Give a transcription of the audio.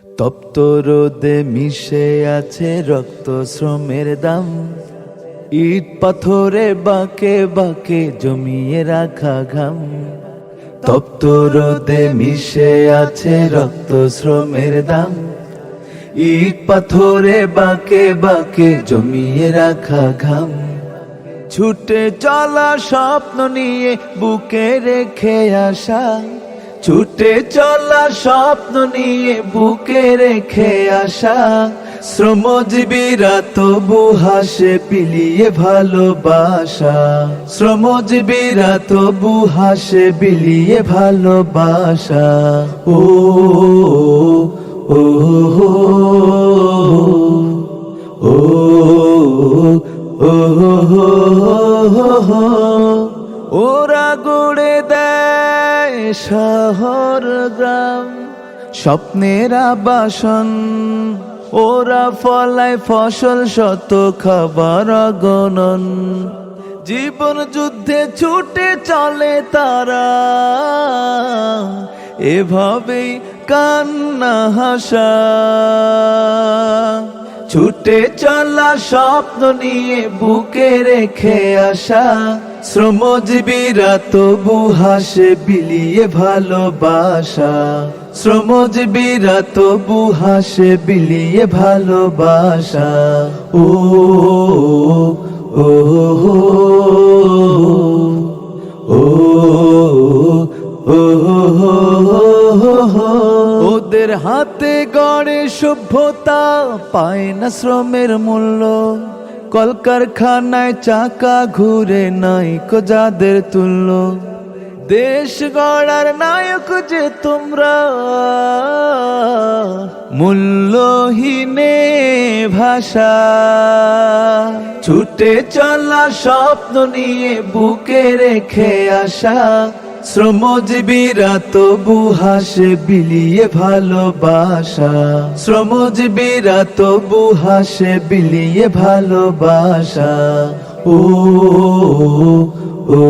তপ্ত রোদে মিশে আছে রক্ত শ্রমের দাম, ইট পাথরে বাঁকে বাঁকে জমিয়ে রাখা ঘাম। তপ্ত রোদে মিশে আছে রক্ত শ্রমের দাম, ইট পাথরে বাঁকে বাঁকে জমিয়ে রাখা ঘাম। ছুটে চলা স্বপ্ন নিয়ে বুকে রেখে আসা, ছুটে চলা স্বপ্ন নিয়ে বুকে রেখে আসা। শ্রমজীবীরা তবু হাসে বিলিয়ে ভালোবাসা, শ্রমজীবীরা তবু হাসে বিলিয়ে ভালোবাসা। ও ও ও ওরা গড়ে দেয় শহর গ্রাম, স্বপ্নের আবাসন। ওরা ফলায় ফসল শত খাবার অগণন। জীবন যুদ্ধে ছুটে চলে তারা, এভাবেই কান্না হাসা। ছুটে চলা স্বপ্ন নিয়ে বুকে রেখে আসা। শ্রমজীবীরা তবু হাসে বিলিয়ে ভালোবাসা, শ্রমজীবীরা তবু হাসে বিলিয়ে ভালোবাসা। ও ও ও ওদের হাতে গড়ে সভ্যতা পায় না শ্রমের মূল্য। কলকারখানায় চাকা ঘুরে নাইকো যাদের তুল্য। দেশ গড়ার নায়ক যে তোমরা, মূল্যহীনে ভাষা। ছুটে চলা স্বপ্ন নিয়ে বুকে রেখে আসা। শ্রমজীবীরা তবু হাসে বিলিয়ে ভালোবাসা, শ্রমজীবীরা তবু হাসে বিলিয়ে ভালোবাসা। ও ও ও